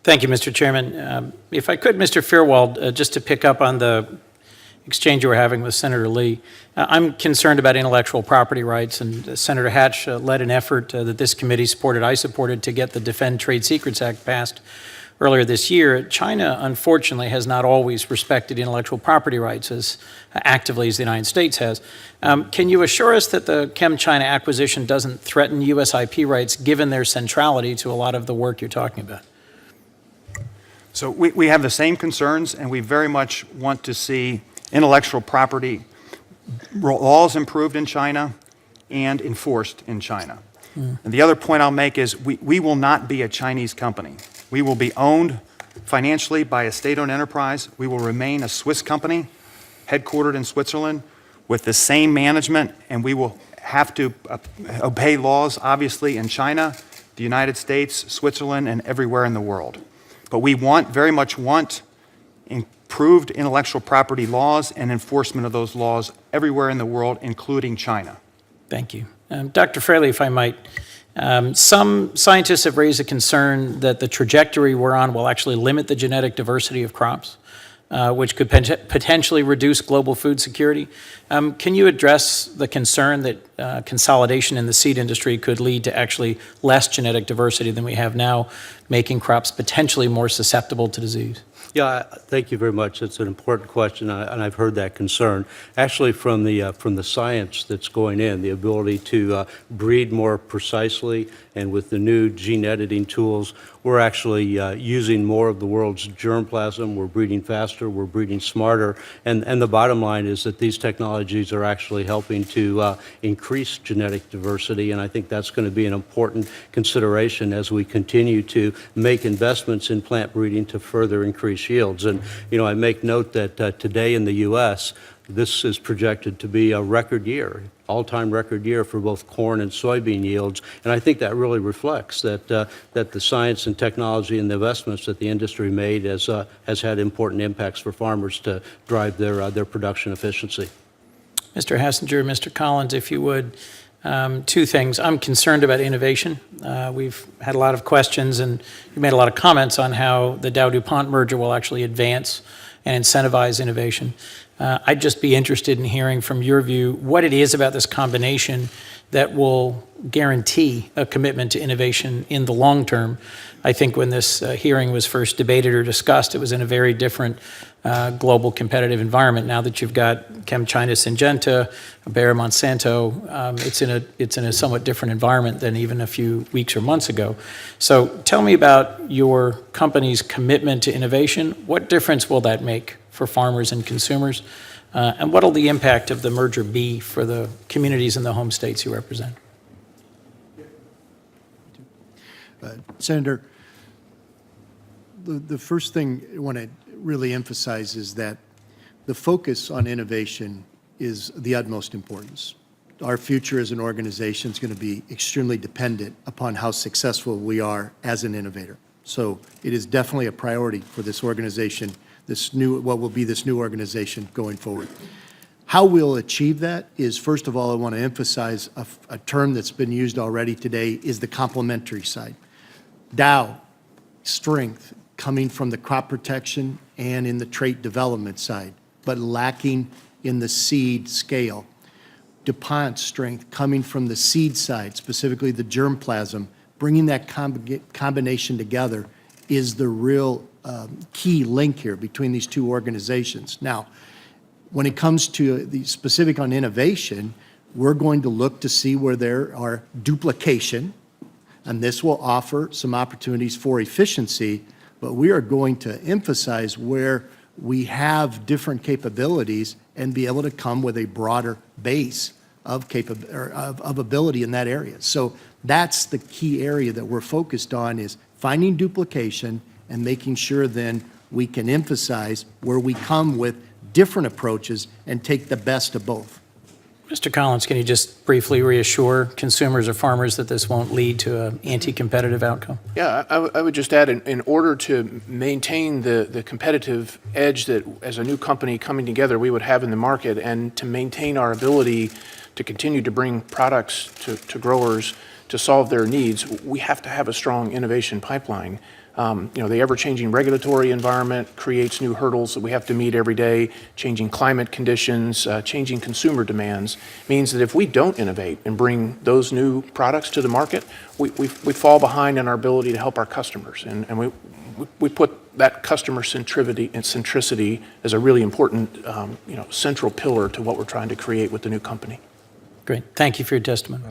Thank you, Mr. Chairman. If I could, Mr. Firwald, just to pick up on the exchange you were having with Senator Lee, I'm concerned about intellectual property rights, and Senator Hatch led an effort that this committee supported, I supported, to get the Defend Trade Secrets Act passed earlier this year. China, unfortunately, has not always respected intellectual property rights as actively as the United States has. Can you assure us that the ChemChina acquisition doesn't threaten U.S. IP rights, given their centrality to a lot of the work you're talking about? So we have the same concerns, and we very much want to see intellectual property laws improved in China and enforced in China. And the other point I'll make is we will not be a Chinese company. We will be owned financially by a state-owned enterprise. We will remain a Swiss company, headquartered in Switzerland, with the same management, and we will have to obey laws, obviously, in China, the United States, Switzerland, and everywhere in the world. But we very much want improved intellectual property laws and enforcement of those laws everywhere in the world, including China. Thank you. Dr. Fraley, if I might, some scientists have raised a concern that the trajectory we're on will actually limit the genetic diversity of crops, which could potentially reduce global food security. Can you address the concern that consolidation in the seed industry could lead to actually less genetic diversity than we have now, making crops potentially more susceptible to disease? Yeah, thank you very much. It's an important question, and I've heard that concern. Actually, from the science that's going in, the ability to breed more precisely, and with the new gene editing tools, we're actually using more of the world's germplasm. We're breeding faster. We're breeding smarter. And the bottom line is that these technologies are actually helping to increase genetic diversity, and I think that's going to be an important consideration as we continue to make investments in plant breeding to further increase yields. And, you know, I make note that today in the U.S., this is projected to be a record year, all-time record year for both corn and soybean yields. And I think that really reflects that the science and technology and the investments that the industry made has had important impacts for farmers to drive their production efficiency. Mr. Hassinger, Mr. Collins, if you would, two things. I'm concerned about innovation. We've had a lot of questions, and you made a lot of comments on how the Dow DuPont merger will actually advance and incentivize innovation. I'd just be interested in hearing from your view what it is about this combination that will guarantee a commitment to innovation in the long term. I think when this hearing was first debated or discussed, it was in a very different global competitive environment. Now that you've got ChemChina, Syngenta, Bayer, Monsanto, it's in a somewhat different environment than even a few weeks or months ago. So tell me about your company's commitment to innovation. What difference will that make for farmers and consumers? And what will the impact of the merger be for the communities and the home states you represent? Senator, the first thing I want to really emphasize is that the focus on innovation is the utmost importance. Our future as an organization is going to be extremely dependent upon how successful we are as an innovator. So it is definitely a priority for this organization, what will be this new organization going forward. How we'll achieve that is, first of all, I want to emphasize a term that's been used already today is the complementary side. Dow, strength coming from the crop protection and in the trait development side, but lacking in the seed scale. DuPont's strength coming from the seed side, specifically the germplasm, bringing that combination together is the real key link here between these two organizations. Now, when it comes to the specific on innovation, we're going to look to see where there are duplication, and this will offer some opportunities for efficiency, but we are going to emphasize where we have different capabilities and be able to come with a broader base of ability in that area. So that's the key area that we're focused on, is finding duplication and making sure then we can emphasize where we come with different approaches and take the best of both. Mr. Collins, can you just briefly reassure consumers or farmers that this won't lead to an anti-competitive outcome? Yeah, I would just add, in order to maintain the competitive edge that as a new company coming together we would have in the market, and to maintain our ability to continue to bring products to growers to solve their needs, we have to have a strong innovation pipeline. The ever-changing regulatory environment creates new hurdles that we have to meet every day. Changing climate conditions, changing consumer demands means that if we don't innovate and bring those new products to the market, we fall behind in our ability to help our customers. And we put that customer centricity as a really important, central pillar to what we're trying to create with the new company. Great. Thank you for your testimony.